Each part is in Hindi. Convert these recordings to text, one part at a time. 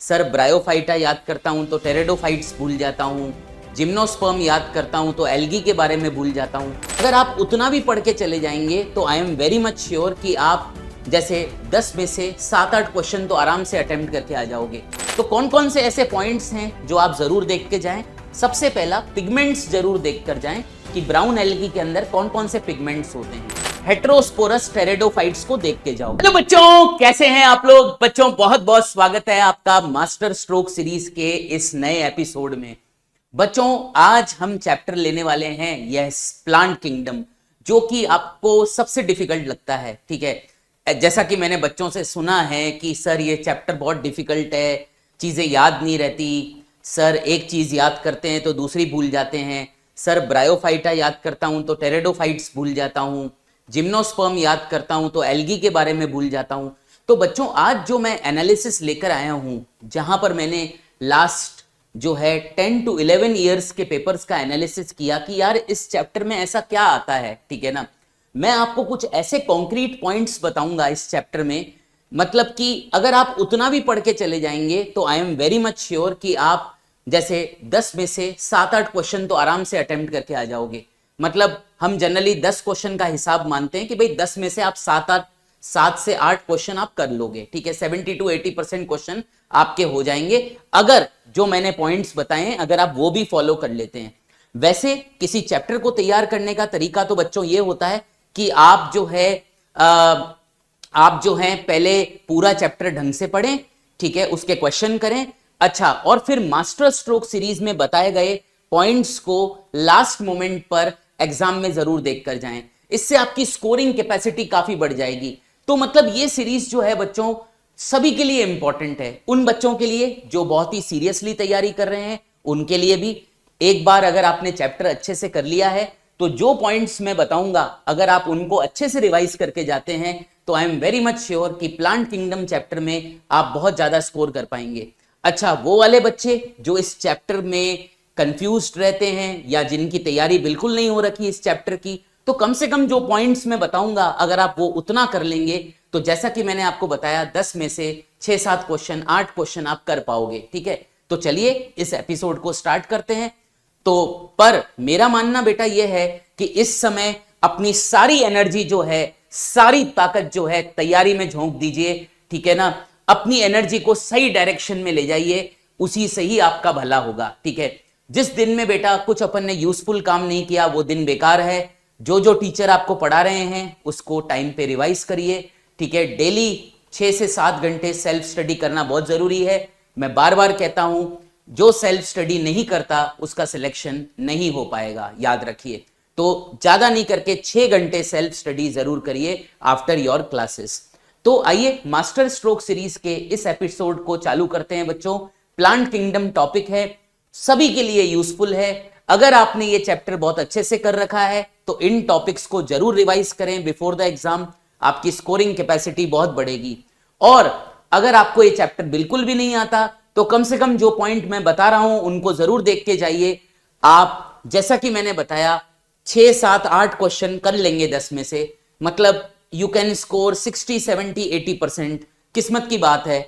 सर ब्रायोफाइटा याद करता हूँ तो टेरिडोफाइट्स भूल जाता हूँ, जिम्नोस्पर्म याद करता हूँ तो एल्गी के बारे में भूल जाता हूँ। अगर आप उतना भी पढ़ के चले जाएंगे तो I am very much sure कि आप जैसे 10 में से 7-8 क्वेश्चन तो आराम से अटेम्प्ट करके आ जाओगे। तो कौन कौन से ऐसे पॉइंट्स हैं जो आप जरूर देख के जाएं। सबसे पहला, पिगमेंट्स जरूर देख कर जाएं कि ब्राउन एल्गी के अंदर कौन कौन से पिगमेंट्स होते हैं। हेटेरोस्पोरस टेरिडोफाइट्स को देख के जाओ। हेलो बच्चों, कैसे हैं आप लोग? बच्चों बहुत बहुत स्वागत है आपका मास्टर स्ट्रोक सीरीज के इस नए एपिसोड में। बच्चों आज हम चैप्टर लेने वाले हैं यस प्लांट किंगडम, जो कि आपको सबसे डिफिकल्ट लगता है। ठीक है, जैसा कि मैंने बच्चों से सुना है कि सर ये चैप्टर बहुत डिफिकल्ट है, चीजें याद नहीं रहती, सर एक चीज याद करते हैं तो दूसरी भूल जाते हैं, सर ब्रायोफाइटा याद करता हूं तो टेरिडोफाइट्स भूल जाता हूं, जिम्नोस्पर्म याद करता हूं तो एल्गी के बारे में भूल जाता हूं। तो बच्चों आज जो मैं एनालिसिस लेकर आया हूं, जहां पर मैंने लास्ट जो है 10 to 11 ईयर्स के पेपर्स का एनालिसिस किया कि यार इस चैप्टर में ऐसा क्या आता है। ठीक है ना, मैं आपको कुछ ऐसे कॉन्क्रीट पॉइंट्स बताऊंगा इस चैप्टर में, मतलब कि अगर आप उतना भी पढ़ के चले जाएंगे तो I am very much sure कि आप जैसे 10 में से 7-8 क्वेश्चन तो आराम से अटेम्प्ट करके आ जाओगे। मतलब हम जनरली 10 क्वेश्चन का हिसाब मानते हैं कि भाई 10 में से आप 7 से 8 क्वेश्चन आप कर लोगे। ठीक है, 70 to 80% क्वेश्चन आपके हो जाएंगे अगर जो मैंने पॉइंट्स बताए हैं अगर आप वो भी फॉलो कर लेते हैं। वैसे किसी चैप्टर को तैयार करने का तरीका तो बच्चों ये होता है कि आप जो है पहले पूरा चैप्टर ढंग से पढ़ें, ठीक है, उसके क्वेश्चन करें, अच्छा, और फिर मास्टर स्ट्रोक सीरीज में बताए गए पॉइंट्स को लास्ट मोमेंट पर एग्जाम में जरूर देख कर जाएं। इससे आपकी स्कोरिंग कैपेसिटी काफी बढ़ जाएगी। तो मतलब ये सीरीज जो है बच्चों सभी के लिए इंपॉर्टेंट है। उन बच्चों के लिए जो बहुत ही सीरियसली तैयारी कर रहे हैं, उनके लिए भी। एक बार अगर आपने चैप्टर अच्छे से कर लिया है तो जो पॉइंट्स मैं बताऊंगा अगर आप उनको अच्छे से रिवाइज करके जाते हैं तो I am very much sure कि प्लांट किंगडम चैप्टर में आप बहुत ज्यादा स्कोर कर पाएंगे। अच्छा, वो वाले बच्चे जो इस चैप्टर में कंफ्यूज्ड रहते हैं या जिनकी तैयारी बिल्कुल नहीं हो रखी इस चैप्टर की, तो कम से कम जो पॉइंट्स मैं बताऊंगा अगर आप वो उतना कर लेंगे तो जैसा कि मैंने आपको बताया 10 में से 6-7 क्वेश्चन 8 क्वेश्चन आप कर पाओगे। ठीक है, तो चलिए इस एपिसोड को स्टार्ट करते हैं। तो पर मेरा मानना बेटा यह है कि इस समय अपनी सारी एनर्जी जो है, सारी ताकत जो है तैयारी में झोंक दीजिए। ठीक है ना, अपनी एनर्जी को सही डायरेक्शन में ले जाइए, उसी से ही आपका भला होगा। ठीक है, जिस दिन में बेटा कुछ अपन ने यूजफुल काम नहीं किया वो दिन बेकार है। जो टीचर आपको पढ़ा रहे हैं उसको टाइम पे रिवाइज करिए। ठीक है, डेली 6 से 7 घंटे सेल्फ स्टडी करना बहुत जरूरी है। मैं बार बार कहता हूं, जो सेल्फ स्टडी नहीं करता उसका सिलेक्शन नहीं हो पाएगा, याद रखिए। तो ज्यादा नहीं करके 6 घंटे सेल्फ स्टडी जरूर करिए आफ्टर योर क्लासेस। तो आइए मास्टर स्ट्रोक सीरीज के इस एपिसोड को चालू करते हैं बच्चों। प्लांट किंगडम टॉपिक है, सभी के लिए यूजफुल है। अगर आपने ये चैप्टर बहुत अच्छे से कर रखा है तो इन टॉपिक्स को जरूर रिवाइज करें बिफोर द एग्जाम, आपकी स्कोरिंग कैपेसिटी बहुत बढ़ेगी। और अगर आपको ये चैप्टर बिल्कुल भी नहीं आता तो कम से कम जो पॉइंट मैं बता रहा हूं उनको जरूर देख के जाइए। आप जैसा कि मैंने बताया 6, 7, 8 क्वेश्चन कर लेंगे 10 में से, मतलब यू कैन स्कोर 60, 70, 80%। किस्मत की बात है।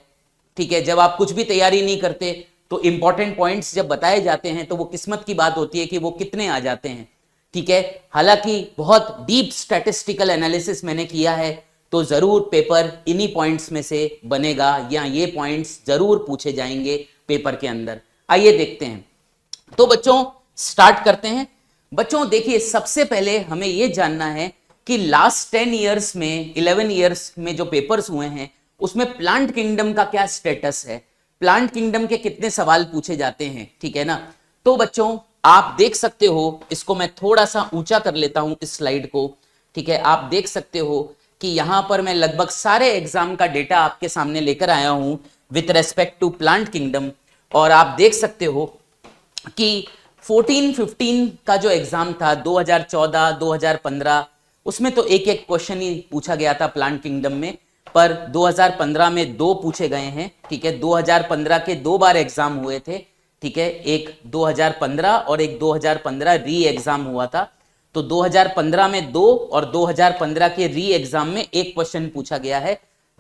ठीक है, जब आप कुछ भी तैयारी नहीं करते तो इंपॉर्टेंट पॉइंट्स जब बताए जाते हैं तो वो किस्मत की बात होती है कि वो कितने आ जाते हैं। ठीक है, हालांकि बहुत डीप स्टैटिस्टिकल एनालिसिस मैंने किया है तो जरूर पेपर इन्हीं पॉइंट्स में से बनेगा या ये पॉइंट्स जरूर पूछे जाएंगे पेपर के अंदर। आइए देखते हैं। तो बच्चों स्टार्ट करते हैं। बच्चों देखिए, सबसे पहले हमें यह जानना है कि लास्ट 10 ईयर्स में 11 ईयर्स में जो पेपर्स हुए हैं उसमें प्लांट किंगडम का क्या स्टेटस है, प्लांट किंगडम के कितने सवाल पूछे जाते हैं। ठीक है ना, तो बच्चों आप देख सकते हो, इसको मैं थोड़ा सा ऊंचा कर लेता हूं इस स्लाइड को। ठीक है, आप देख सकते हो कि यहां पर मैं लगभग सारे एग्जाम का डेटा आपके सामने लेकर आया हूं with respect to plant kingdom. और आप देख सकते हो कि 14-15 का जो एग्जाम था 2014, 2015, उसमें तो एक एक क्वेश्चन ही पूछा गया था प्लांट किंगडम में, पर 2015 में 2 पूछे गए हैं। ठीक है, 2015 के 2 बार एग्जाम हुए थे। ठीक है, एक 2015 और एक 2015 री एग्जाम हुआ था। तो 2015 में 2 और 2015 के री एग्जाम में 1 क्वेश्चन पूछा गया है।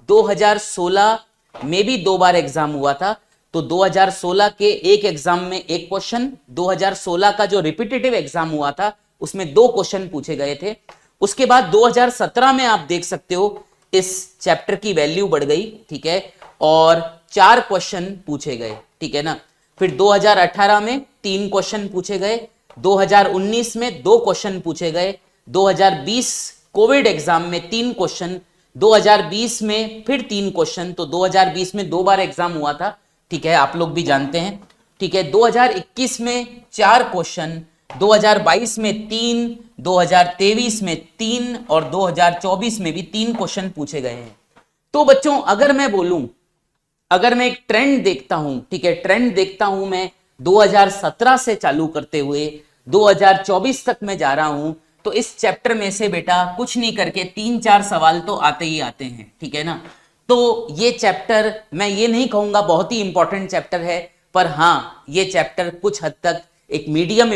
2016 में भी 2 बार एग्जाम हुआ था तो 2016 के एक एग्जाम में एक क्वेश्चन, 2016 का जो रिपीटेटिव एग्जाम हुआ था उसमें 2 क्वेश्चन पूछे गए थे। उसके बाद 2017 में आप देख सकते हो इस चैप्टर की वैल्यू बढ़ गई, ठीक है, और 4 क्वेश्चन पूछे गए, ठीक है ना। फिर 2018 में 3 क्वेश्चन पूछे गए, 2019 में 2 क्वेश्चन पूछे गए, 2020 कोविड एग्जाम में 3 क्वेश्चन, 2020 में फिर 3 क्वेश्चन, तो 2020 में 2 बार एग्जाम हुआ था, ठीक है, आप लोग भी जानते हैं, ठीक है। 2021 में 4 क्वेश्चन, 2022 में 3, 2023 में 3 और 2024 में भी 3 क्वेश्चन पूछे गए हैं। तो बच्चों अगर मैं बोलूं, अगर मैं एक ट्रेंड देखता हूं, ठीक है, ट्रेंड देखता हूं मैं 2017 से चालू करते हुए 2024 तक मैं जा रहा हूं, तो इस चैप्टर में से बेटा कुछ नहीं करके 3-4 सवाल तो आते ही आते हैं, ठीक है ना। तो ये चैप्टर मैं ये नहीं कहूंगा बहुत ही इंपॉर्टेंट चैप्टर है, पर हाँ ये चैप्टर कुछ हद तक एक मीडियम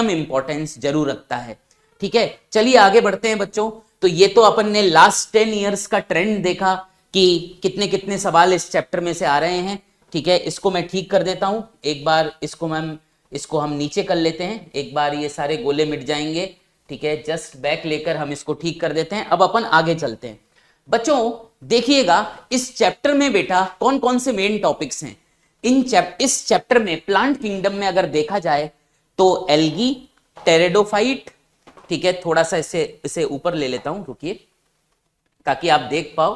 इंपॉर्टेंस जरूर रखता है, ठीक है। चलिए आगे बढ़ते हैं बच्चों। तो ये तो अपन ने लास्ट 10 इयर्स का ट्रेंड देखा कि कितने कितने सवाल इस चैप्टर में से आ रहे हैं, ठीक है। इसको मैं ठीक कर देता हूं एक बार, इसको हम नीचे कर लेते हैं, एक बार ये सारे गोले मिट जाएंगे, ठीक है। जस्ट बैक लेकर हम इसको ठीक कर देते हैं। अब अपन आगे चलते हैं। बच्चों देखिएगा इस चैप्टर में बेटा कौन कौन से मेन टॉपिक्स हैं। इस चैप्टर में प्लांट किंगडम में अगर देखा जाए तो एल्गी, टेरेडोफाइट, ठीक है, थोड़ा सा इसे ऊपर ले लेता हूं, रुकिए ताकि आप देख पाओ,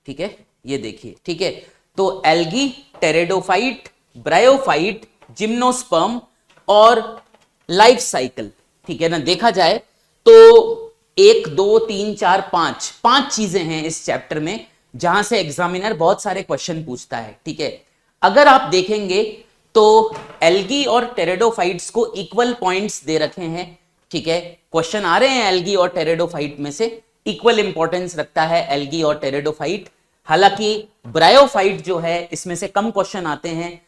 ठीक है, ये देखिए, ठीक है। तो एल्गी, टेरेडोफाइट, ब्रायोफाइट, जिम्नोस्पर्म और लाइफ साइकिल, ठीक है ना। देखा जाए तो 1 2 3 4 5 चीजें हैं इस चैप्टर में जहां से एग्जामिनर बहुत सारे क्वेश्चन पूछता है, ठीक है। अगर आप देखेंगे तो एल्गी और टेरेडोफाइट्स को इक्वल पॉइंट्स दे रखे हैं, ठीक है। क्वेश्चन आ रहे हैं एल्गी और टेरेडोफाइट में से, इक्वल इंपॉर्टेंस रखता है एल्गी और टेरेडोफाइट। हालांकि ब्रायोफाइट जो है इसमें से कम क्वेश्चन आते हैं,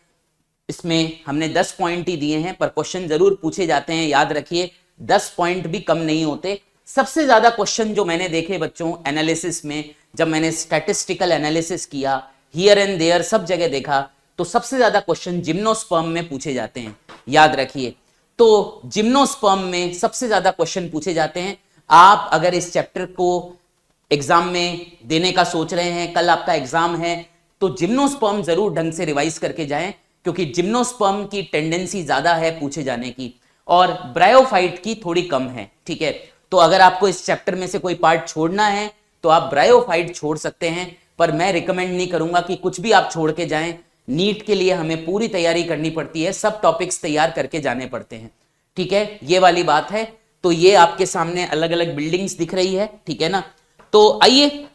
इसमें हमने 10 पॉइंट ही दिए हैं, पर क्वेश्चन जरूर पूछे जाते हैं, याद रखिए 10 पॉइंट भी कम नहीं होते। सबसे ज्यादा क्वेश्चन जो मैंने देखे बच्चों एनालिसिस में, जब मैंने स्टैटिस्टिकल एनालिसिस किया, हियर एंड देयर सब जगह देखा, तो सबसे ज्यादा क्वेश्चन जिम्नोस्पर्म में पूछे जाते हैं, याद रखिए। तो जिम्नोस्पर्म में सबसे ज्यादा क्वेश्चन पूछे जाते हैं। आप अगर इस चैप्टर को एग्जाम में देने का सोच रहे हैं, कल आपका एग्जाम है, तो जिम्नोस्पर्म जरूर ढंग से रिवाइज करके जाएं, क्योंकि जिम्नोस्पर्म की टेंडेंसी ज्यादा है पूछे जाने की और ब्रायोफाइट की थोड़ी कम है, ठीक है। तो अगर आपको इस चैप्टर में से कोई पार्ट छोड़ना है तो आप ब्रायोफाइट छोड़ सकते हैं, पर मैं रिकमेंड नहीं करूंगा कि कुछ भी आप छोड़ के जाएं। नीट के लिए हमें पूरी तैयारी करनी पड़ती है, सब टॉपिक्स तैयार करके जाने पड़ते हैं, ठीक है, ये वाली बात है। तो ये आपके सामने अलग अलग बिल्डिंग्स दिख रही है, ठीक है ना। तो आइए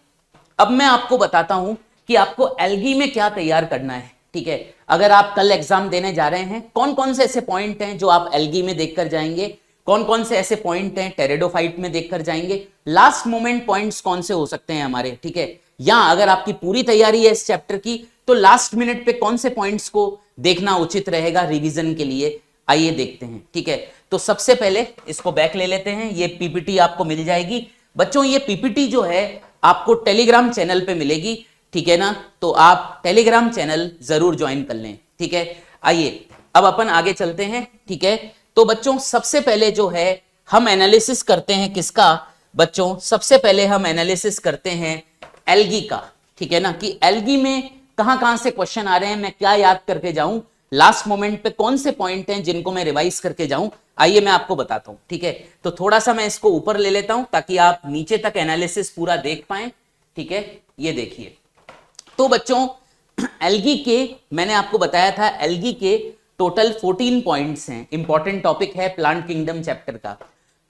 अब मैं आपको बताता हूं कि आपको एल्गी में क्या तैयार करना है, ठीक है। अगर आप कल एग्जाम देने जा रहे हैं, कौन कौन से ऐसे पॉइंट हैं जो आप एल्गी में देखकर जाएंगे, कौन कौन से ऐसे पॉइंट हैं टेरेडोफाइट में देखकर जाएंगे, लास्ट मोमेंट पॉइंट्स कौन से हो सकते हैं हमारे, ठीक है। या अगर आपकी पूरी तैयारी है इस चैप्टर की, तो लास्ट मिनट पे कौन से पॉइंट्स को देखना उचित रहेगा रिवीजन के लिए, आइए देखते हैं, ठीक है। तो सबसे पहले इसको बैक ले लेते हैं, ये पीपीटी आपको मिल जाएगी बच्चों। ये पीपीटी जो है आपको टेलीग्राम चैनल पे मिलेगी, ठीक है ना। तो आप टेलीग्राम चैनल जरूर ज्वाइन कर लें, ठीक है। आइए अब अपन आगे चलते हैं, ठीक है। तो बच्चों सबसे पहले जो है हम एनालिसिस करते हैं किसका बच्चों, सबसे पहले हम एनालिसिस करते हैं एल्गी का, ठीक है ना, कि एल्गी में कहां कहां से क्वेश्चन आ रहे हैं, मैं क्या याद करके जाऊं, लास्ट मोमेंट पे कौन से पॉइंट हैं जिनको मैं रिवाइज करके जाऊं, आइए मैं आपको बताता हूं, ठीक है। तो थोड़ा सा मैं इसको ऊपर ले लेता हूं ताकि आप नीचे तक एनालिसिस पूरा देख पाएं, ठीक है। ये देखिए, तो बच्चों एल्गी के मैंने आपको बताया था, एल्गी के टोटल 14 पॉइंट्स हैं, इंपॉर्टेंट टॉपिक है प्लांट किंगडम चैप्टर का।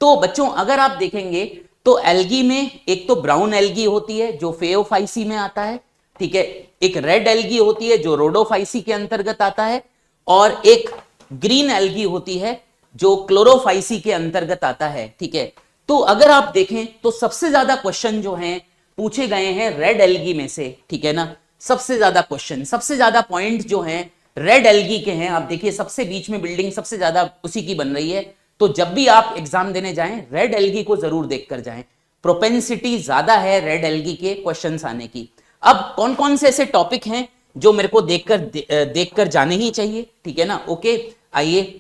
तो बच्चों अगर आप देखेंगे तो एल्गी में एक तो ब्राउन एल्गी होती है जो फेओफाइसी में आता है, ठीक है, एक रेड एल्गी होती है जो रोडोफाइसी के अंतर्गत आता है, और एक ग्रीन एल्गी होती है जो क्लोरोफाइसी के अंतर्गत आता है, ठीक है। तो अगर आप देखें तो सबसे ज्यादा क्वेश्चन जो हैं पूछे गए हैं रेड एल्गी में से, ठीक है ना। सबसे ज्यादा क्वेश्चन, सबसे ज्यादा पॉइंट जो हैं रेड एल्गी के हैं। आप देखिए सबसे बीच में बिल्डिंग सबसे ज्यादा उसी की बन रही है। तो जब भी आप एग्जाम देने जाएं रेड एल्गी को जरूर देखकर जाएं, प्रोपेंसिटी ज्यादा है रेड एल्गी के क्वेश्चंस आने की। अब कौन कौन से ऐसे टॉपिक हैं जो मेरे को देखकर जाने ही चाहिए, ठीक है ना। ओके, आइए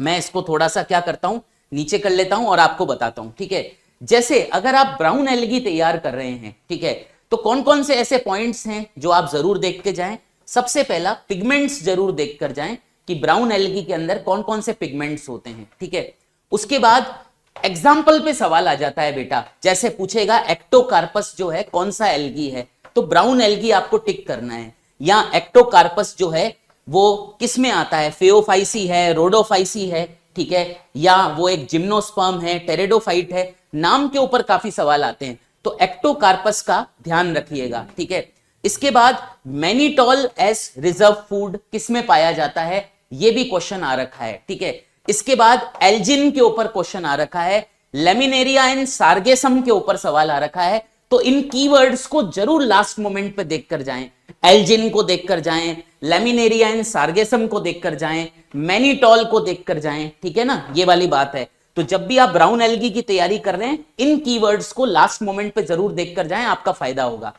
मैं इसको थोड़ा सा क्या करता हूं, नीचे कर लेता हूं और आपको बताता हूं, ठीक है। जैसे अगर आप ब्राउन एल्गी तैयार कर रहे हैं, ठीक है, तो कौन कौन से ऐसे पॉइंट्स हैं जो आप जरूर देख के जाएं। सबसे पहला, पिगमेंट्स जरूर देख कर जाएं कि ब्राउन एल्गी के अंदर कौन कौन से पिगमेंट्स होते हैं, ठीक है। उसके बाद एग्जाम्पल पे सवाल आ जाता है बेटा, जैसे पूछेगा एक्टोकार्पस जो है कौन सा एल्गी है, तो ब्राउन एल्गी आपको टिक करना है। या एक्टोकार्पस जो है वो किस में आता है, फेओफाइसी है, रोडोफाइसी है, ठीक है, या वो एक जिम्नोस्पर्म है, टेरिडोफाइट है, नाम के ऊपर काफी सवाल आते हैं, तो एक्टोकार्पस का ध्यान रखिएगा, ठीक है। इसके बाद मैनीटॉल एज रिजर्व फूड किस में पाया जाता है, ये भी क्वेश्चन आ रखा है, ठीक है। इसके बाद एल्जिन के ऊपर क्वेश्चन आ रखा है, लेमिनेरिया एंड सार्गेसम के ऊपर सवाल आ रखा है, तो इन कीवर्ड्स को जरूर लास्ट मोमेंट पे देखकर जाएं। एल्जिन को देखकर जाएं, लेमिनेरिया एंड सार्गेसम को देखकर जाएं, मैनीटॉल को देखकर जाएं, ठीक है ना, ये वाली बात है। तो जब भी आप ब्राउन एल्गी की तैयारी कर रहे हैं, इन कीवर्ड्स को लास्ट मोमेंट पे जरूर देखकर जाएं, आपका फायदा होगा,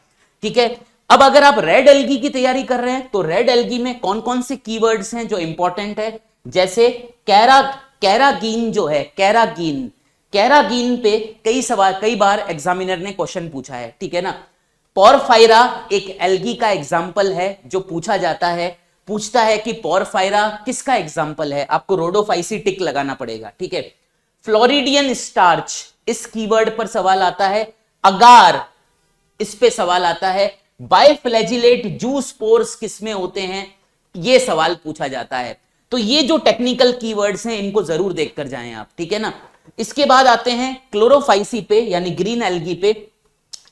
ठीक है। अब अगर आप रेड एल्गी की तैयारी कर रहे हैं, तो रेड एल्गी में कौन कौन से कीवर्ड्स हैं जो इंपॉर्टेंट है, जैसे कैरागीन जो है, कैरागीन पे कई बार एग्जामिनर ने क्वेश्चन पूछा है, ठीक है ना। पोरफायरा एक एल्गी का एग्जाम्पल है जो पूछा जाता है, पूछता है कि पोरफायरा किसका एग्जाम्पल है, आपको रोडोफाइसी टिक लगाना पड़ेगा, ठीक है। फ्लोरिडियन स्टार्च, इस कीवर्ड पर सवाल आता है। अगार, इस पे सवाल आता है। बायफ्लैजिलेट जूस्पोर्स किसमें होते हैं, ये सवाल पूछा जाता है। तो ये जो टेक्निकल कीवर्ड्स हैं इनको जरूर देखकर जाएं आप, ठीक है ना। इसके बाद आते हैं क्लोरोफाइसी पे, यानी ग्रीन एल्गी पे।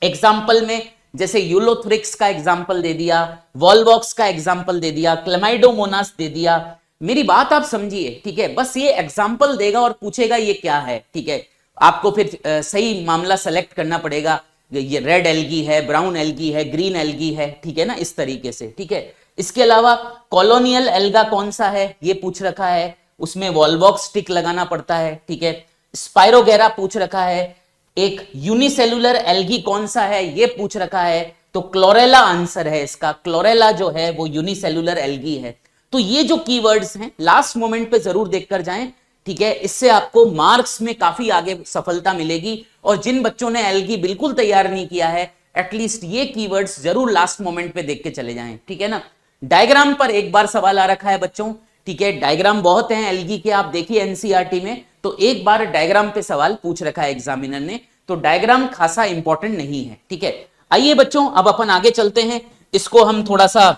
एग्जाम्पल में जैसे यूलोथ्रिक्स का एग्जाम्पल दे दिया, वॉलवॉक्स का एग्जाम्पल दे दिया, क्लेमाइडोमोनास दे दिया। मेरी बात आप समझिए, ठीक है, बस ये एग्जाम्पल देगा और पूछेगा ये क्या है, ठीक है। आपको फिर सही मामला सेलेक्ट करना पड़ेगा, ये रेड एल्गी है, ब्राउन एल्गी है, ग्रीन एल्गी है, ठीक है ना, इस तरीके से, ठीक है। इसके अलावा कॉलोनियल एल्गा कौन सा है ये पूछ रखा है, उसमें वॉलवॉक्स टिक लगाना पड़ता है, ठीक है। स्पाइरोगेरा पूछ रखा है। एक यूनिसेलुलर एल्गी कौन सा है ये पूछ रखा है, तो क्लोरेला आंसर है इसका। क्लोरेला जो है वो यूनिसेलुलर एल्गी है। तो ये जो कीवर्ड्स हैं लास्ट मोमेंट पे जरूर देखकर जाएं, ठीक है। इससे आपको मार्क्स में काफी आगे सफलता मिलेगी। और जिन बच्चों ने एल्गी बिल्कुल तैयार नहीं किया है, एटलीस्ट ये कीवर्ड्स जरूर लास्ट मोमेंट पे देख के चले जाएं, ठीक है ना। डायग्राम पर एक बार सवाल आ रखा है बच्चों, ठीक है। डायग्राम बहुत हैं एल्गी के, आप देखिए एनसीईआरटी में, तो एक बार डायग्राम पे सवाल पूछ रखा है एग्जामिनर ने, तो डायग्राम खासा इंपॉर्टेंट नहीं है, ठीक है। आइए बच्चों, अब अपन आगे चलते हैं, इसको हम थोड़ा सा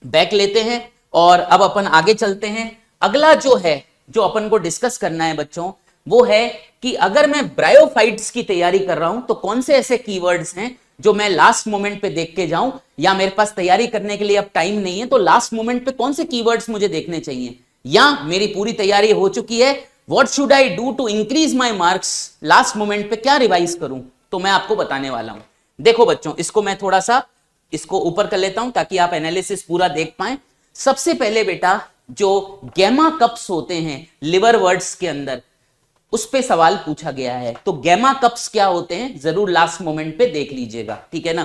बैक लेते हैं और अब अपन आगे चलते हैं। अगला जो है, जो अपन को डिस्कस करना है बच्चों, वो है कि अगर मैं ब्रायोफाइट्स की तैयारी कर रहा हूं तो कौन से ऐसे कीवर्ड्स हैं जो मैं लास्ट मोमेंट पे देख के जाऊं, या मेरे पास तैयारी करने के लिए अब टाइम नहीं है, तो लास्ट मोमेंट पे कौन से कीवर्ड्स मुझे देखने चाहिए, या मेरी पूरी तैयारी हो चुकी है, what should I do to increase my marks, last moment पे क्या रिवाइज करूं, तो मैं आपको बताने वाला हूं। देखो बच्चों, इसको मैं थोड़ा सा इसको ऊपर कर लेता हूं ताकि आप एनालिसिस पूरा देख पाएं। सबसे पहले बेटा, जो गैमा कप्स होते हैं लिवर वर्ड्स के अंदर, उस पे सवाल पूछा गया है, तो गैमा कप्स क्या होते हैं जरूर लास्ट मोमेंट पे देख लीजिएगा, ठीक है ना।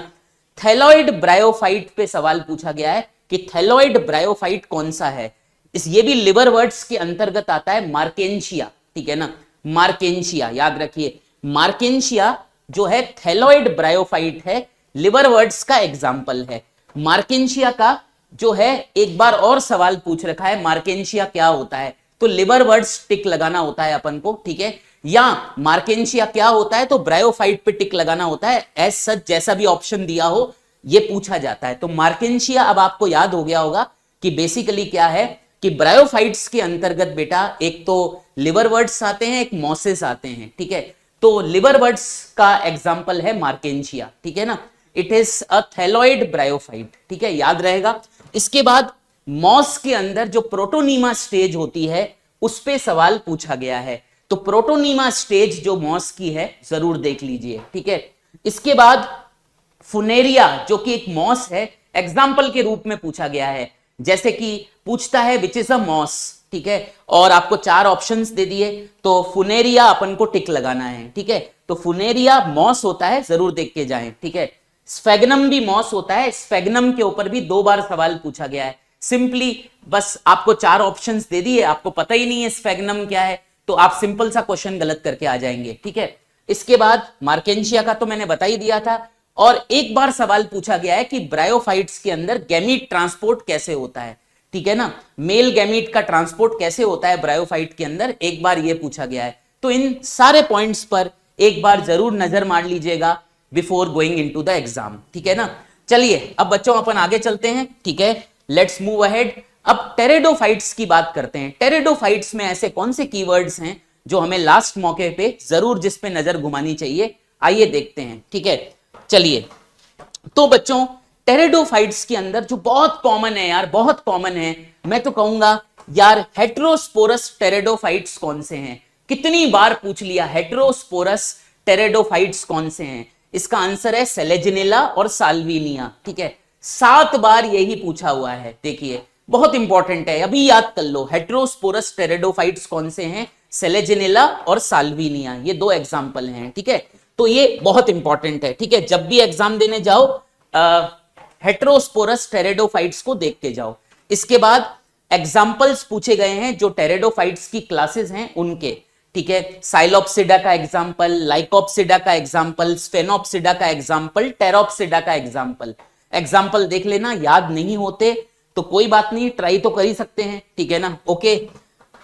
थैलॉइड ब्रायोफाइट पे सवाल पूछा गया है कि थैलॉइड ब्रायोफाइट कौन सा है, ये भी लिवर वर्ड्स के अंतर्गत आता है, मार्केंशिया, ठीक है ना। मार्केंशिया याद रखिए, मार्केंशिया जो है थैलॉइड ब्रायोफाइट है, लिवर वर्ड्स का एग्जाम्पल है। मार्केंशिया का जो है एक बार और सवाल पूछ रखा है, मार्केंशिया क्या होता है, तो लिवर वर्ड्स टिक लगाना होता है अपन को, ठीक है। या मार्केंशिया क्या होता है, तो ब्रायोफाइट पे टिक लगाना होता है, एज सच जैसा भी ऑप्शन दिया हो ये पूछा जाता है। तो मार्केंशिया अब आपको याद हो गया होगा कि बेसिकली क्या है, कि ब्रायोफाइट्स के अंतर्गत बेटा एक तो लिवर वर्ड्स आते हैं, एक मॉसेस आते हैं, ठीक है। तो लिवर वर्ड्स का एग्जाम्पल है मार्केंशिया, ठीक है ना। It is a thalloid bryophyte, ठीक है, याद रहेगा। इसके बाद मॉस के अंदर जो प्रोटोनीमा स्टेज होती है उस पे सवाल पूछा गया है, तो प्रोटोनीमा स्टेज जो मॉस की है जरूर देख लीजिए, ठीक है। इसके बाद फुनेरिया जो कि एक मॉस है, एग्जाम्पल के रूप में पूछा गया है, जैसे कि पूछता है विच इज अ मॉस, ठीक है, और आपको 4 ऑप्शंस दे दिए, तो फुनेरिया अपन को टिक लगाना है, ठीक है। तो फुनेरिया मॉस होता है, जरूर देख के जाएं, ठीक है। स्फेगनम भी मॉस होता है, स्फेगनम के ऊपर भी 2 बार सवाल पूछा गया है। सिंपली बस आपको 4 ऑप्शंस दे दिए, आपको पता ही नहीं है स्फेगनम क्या है, तो आप सिंपल सा क्वेश्चन गलत करके आ जाएंगे, ठीक है। इसके बाद मार्केंशिया का तो मैंने बता ही दिया था, और एक बार सवाल पूछा गया है कि ब्रायोफाइट्स के अंदर गैमीट ट्रांसपोर्ट कैसे होता है, ठीक है ना, मेल गैमीट का ट्रांसपोर्ट कैसे होता है ब्रायोफाइट के अंदर, एक बार यह पूछा गया है। तो इन सारे पॉइंट्स पर एक बार जरूर नजर मार लीजिएगा before going into the exam, ठीक है ना। चलिए अब बच्चों अपन आगे चलते हैं, ठीक है, लेट्स मूव अहेड। अब टेरिडोफाइट्स की बात करते हैं। टेरिडोफाइट्स में ऐसे कौन से कीवर्ड्स हैं जो हमें लास्ट मौके पे जरूर जिस पे नजर घुमानी चाहिए, आइए देखते हैं, ठीक है। चलिए, तो बच्चों टेरिडोफाइट्स के अंदर जो बहुत कॉमन है यार, बहुत कॉमन है, मैं तो कहूंगा यार हेटेरोस्पोरस टेरिडोफाइट्स कौन से हैं। कितनी बार पूछ लिया, हेटेरोस्पोरस टेरिडोफाइट्स कौन से हैं, इसका आंसर है सेलेजिनेला और साल्विनिया, ठीक है। 7 बार यही पूछा हुआ है, देखिए बहुत इंपॉर्टेंट है, अभी याद कर लो। हेटेरोस्पोरस टेरिडोफाइट्स कौन से हैं, सेलेजिनेला और साल्विनिया, ये 2 एग्जांपल हैं, ठीक है। तो ये बहुत इंपॉर्टेंट है, ठीक है, जब भी एग्जाम देने जाओ हेटेरोस्पोरस टेरिडोफाइट्स को देख के जाओ। इसके बाद एग्जांपल्स पूछे गए हैं जो टेरिडोफाइट्स की क्लासेस हैं उनके, ठीक है। साइलोप्सिडा का एग्जांपल, लाइकोप्सिडा का एग्जांपल, स्फेनोप्सिडा का एग्जांपल, टेरोप्सिडा का एग्जांपल। एग्जांपल देख लेना, याद नहीं होते तो कोई बात नहीं, ट्राई तो कर ही सकते हैं, ठीक है ना, ओके।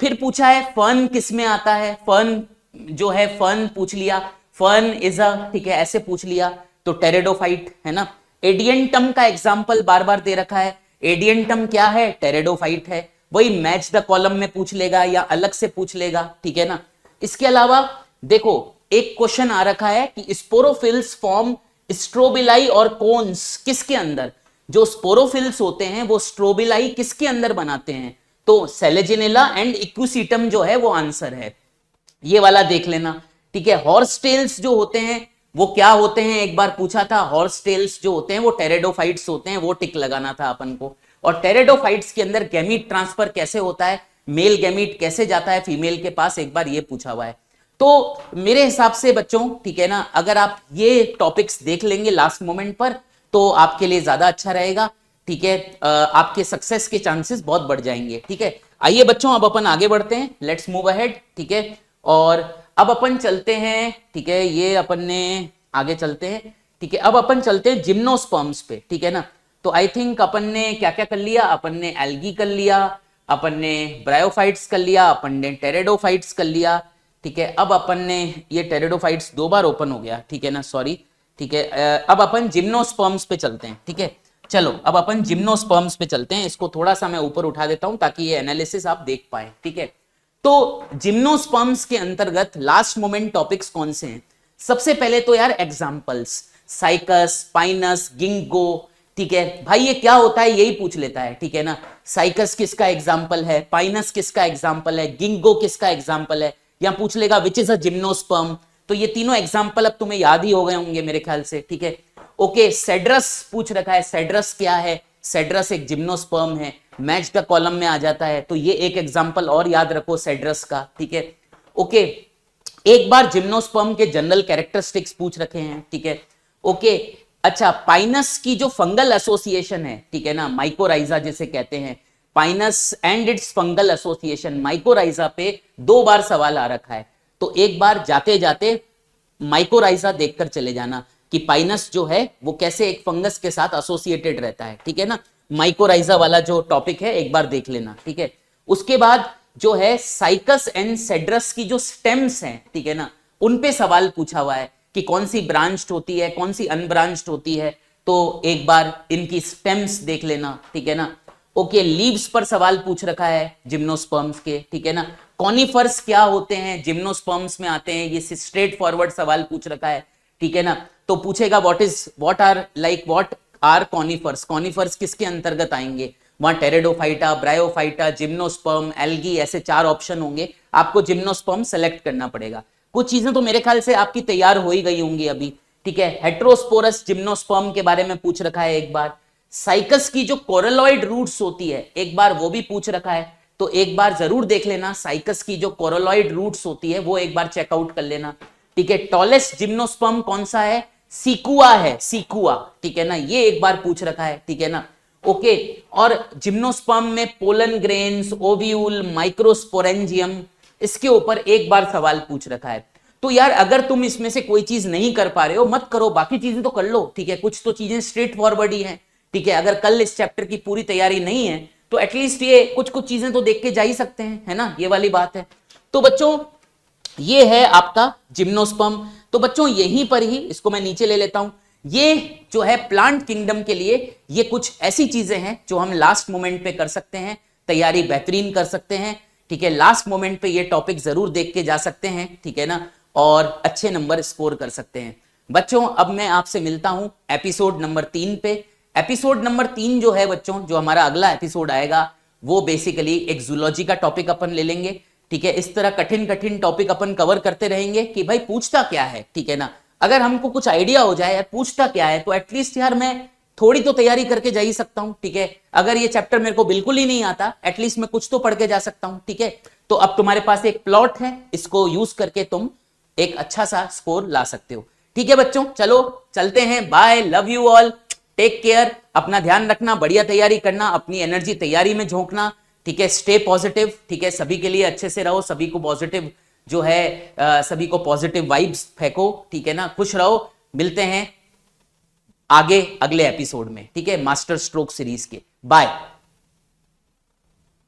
फिर पूछा है फर्न किस में आता है, फर्न जो है, फर्न पूछ लिया, फर्न इज अ, ठीक है, ऐसे पूछ लिया तो टेरिडोफाइट है ना। एडियंटम का एग्जांपल बार बार दे रखा है, एडियंटम क्या है, टेरिडोफाइट है, वही मैच द कॉलम में पूछ लेगा या अलग से पूछ लेगा, ठीक है ना। इसके अलावा देखो एक क्वेश्चन आ रखा है कि स्पोरोफिल्स फॉर्म स्ट्रोबिलाई और कोन्स किसके अंदर, जो स्पोरोफिल्स होते हैं वो स्ट्रोबिलाई किसके अंदर बनाते हैं, तो सेलेजिनेला एंड इक्विसीटम जो है वो आंसर है, ये वाला देख लेना, ठीक है। हॉर्स टेल्स जो होते हैं वो क्या होते हैं, एक बार पूछा था, हॉर्स टेल्स जो होते हैं वो टेरिडोफाइट्स होते हैं, वो टिक लगाना था अपन को। और टेरिडोफाइट्स के अंदर गैमीट ट्रांसफर कैसे होता है, मेल गैमीट कैसे जाता है फीमेल के पास, एक बार ये पूछा हुआ है। तो मेरे हिसाब से बच्चों, ठीक है ना, अगर आप ये टॉपिक्स देख लेंगे लास्ट मोमेंट पर तो आपके लिए ज्यादा अच्छा रहेगा, ठीक है, आपके सक्सेस के चांसेस बहुत बढ़ जाएंगे, ठीक है। आइए बच्चों अब अपन आगे बढ़ते हैं, लेट्स मूव अहेड, ठीक है। और अब अपन चलते हैं, ठीक है, ये अपन ने आगे चलते हैं, ठीक है। अब अपन चलते हैं जिम्नोस्पर्म्स पे, ठीक है ना। तो आई थिंक अपन ने क्या क्या कर लिया, अपन ने एल्गी कर लिया, अपन ने ब्रायोफाइट्स कर लिया, अपन ने टेरिडोफाइट्स कर लिया, ठीक है। अब अपन ने ये टेरिडोफाइट्स 2 बार ओपन हो गया, ठीक है ना, सॉरी, ठीक है। अब अपन जिम्नोस्पर्म्स पे चलते हैं, ठीक है। चलो अब अपन जिम्नोस्पर्म्स पे चलते हैं, इसको थोड़ा सा मैं ऊपर उठा देता हूं ताकि ये एनालिसिस आप देख पाए, ठीक है। तो जिम्नोस्पर्म्स के अंतर्गत लास्ट मोमेंट टॉपिक्स कौन से हैं, सबसे पहले तो यार एग्जांपल्स, साइकस, पाइनस, गिंगो, ठीक है भाई, ये क्या होता है यही पूछ लेता है, ठीक है ना। साइकस किसका एग्जांपल है, पाइनस किसका एग्जांपल है, गिंगो किसका एग्जांपल है, या पूछ लेगा विच इज अ जिम्नोस्पर्म। तो ये तीनों एग्जांपल अब तुम्हें याद ही हो गए होंगे मेरे ख्याल से, ठीक है। ओके, सेड्रस पूछ रखा है, सेड्रस क्या है, सेड्रस एक जिम्नोस्पर्म है, मैच द कॉलम में आ जाता है, तो ये एक एग्जांपल और याद रखो सेड्रस का, ठीक है। ओके, एक बार जिम्नोस्पर्म के जनरल कैरेक्टरिस्टिक्स पूछ रखे हैं, ठीक है। ओके, अच्छा, पाइनस की जो फंगल एसोसिएशन है, ठीक है ना, माइकोराइजा जिसे कहते हैं, Pinus and it's fungal association, mycorrhiza पे 2 बार सवाल आ रखा है, तो एक बार जाते जाते माइकोराइजा देखकर चले जाना कि पाइनस जो है वो कैसे एक फंगस के साथ एसोसिएटेड रहता है, ठीक है ना। माइकोराइजा वाला जो टॉपिक है एक बार देख लेना, ठीक है। उसके बाद जो है साइकस एंड सेड्रस की जो स्टेम्स हैं, ठीक है ना, उन पे सवाल पूछा हुआ है कि कौन सी ब्रांच्ड होती है, कौन सी अनब्रांच्ड होती है, तो एक बार इनकी स्टेम्स देख लेना, ठीक है ना। ओके, लीव्स पर सवाल पूछ रखा है जिम्नोस्पर्म्स के, ठीक है ना। कॉनिफर्स क्या होते हैं, जिम्नोस्पर्म्स में आते हैं, ये स्ट्रेट फॉरवर्ड सवाल पूछ रखा है, ठीक है ना। तो पूछेगा व्हाट आर कॉनिफर्स, कॉनिफर्स किसके अंतर्गत आएंगे, वहां टेरिडोफाइटा, ब्रायोफाइटा, जिम्नोस्पर्म, एल्गी, ऐसे 4 ऑप्शन होंगे, आपको जिम्नोस्पर्म सेलेक्ट करना पड़ेगा। कुछ चीजें तो मेरे ख्याल से आपकी तैयार हो ही गई होंगी अभी, ठीक है। हेटेरोस्पोरस जिम्नोस्पर्म के बारे में पूछ रखा है एक बार, साइकस की जो कोरोलॉइड रूट्स होती है एक बार वो भी पूछ रखा है, तो एक बार जरूर देख लेना, साइकस की जो कोरोलॉइड रूट्स होती है वो एक बार चेकआउट कर लेना, ठीक है। टॉलेस्ट जिम्नोस्पर्म कौन सा है, सीकुआ है, सीकुआ, ठीक है ना, ये एक बार पूछ रखा है, ठीक है ना, ओके। और जिम्नोस्पर्म में पोलन ग्रेन्स, ओव्यूल, माइक्रोस्पोरेंजियम, इसके ऊपर एक बार सवाल पूछ रखा है। तो यार अगर तुम इसमें से कोई चीज नहीं कर पा रहे हो मत करो, बाकी चीजें तो कर लो, ठीक है, कुछ तो चीजें स्ट्रेट फॉरवर्ड ही हैं, ठीक है। अगर कल इस चैप्टर की पूरी तैयारी नहीं है तो एटलीस्ट ये कुछ कुछ चीजें तो देख के जा ही सकते हैं, है ना, ये वाली बात है। तो बच्चों ये है आपका जिम्नोस्पर्म। तो बच्चों यहीं पर ही इसको मैं नीचे ले लेता हूं। ये जो है प्लांट किंगडम के लिए ये कुछ ऐसी चीजें हैं जो हम लास्ट मोमेंट पे कर सकते हैं, तैयारी बेहतरीन कर सकते हैं, ठीक है। लास्ट मोमेंट पे ये टॉपिक जरूर देख के जा सकते हैं, ठीक है ना, और अच्छे नंबर स्कोर कर सकते हैं। बच्चों अब मैं आपसे मिलता हूं एपिसोड नंबर 3 पे। एपिसोड नंबर 3 जो है बच्चों, जो हमारा अगला एपिसोड आएगा वो बेसिकली एक जूलॉजी का टॉपिक अपन ले लेंगे, ठीक है। इस तरह कठिन कठिन टॉपिक अपन कवर करते रहेंगे कि भाई पूछता क्या है, ठीक है ना। अगर हमको कुछ आइडिया हो जाए यार पूछता क्या है, तो एटलीस्ट यार मैं थोड़ी तो तैयारी करके जा ही सकता हूं, ठीक है। अगर ये चैप्टर मेरे को बिल्कुल ही नहीं आता, एटलीस्ट मैं कुछ तो पढ़ के जा सकता हूं, ठीक है। तो अब तुम्हारे पास एक प्लॉट है, इसको यूज करके तुम एक अच्छा सा स्कोर ला सकते हो, ठीक है बच्चों। चलो चलते हैं, bye, love you all, take care, अपना ध्यान रखना, बढ़िया तैयारी करना, अपनी एनर्जी तैयारी में झोंकना, ठीक है। स्टे पॉजिटिव, ठीक है, सभी के लिए अच्छे से रहो, सभी को पॉजिटिव जो है सभी को पॉजिटिव वाइब्स फेंको, ठीक है ना, खुश रहो। मिलते हैं आगे अगले एपिसोड में, ठीक है, मास्टर स्ट्रोक सीरीज के। बाय।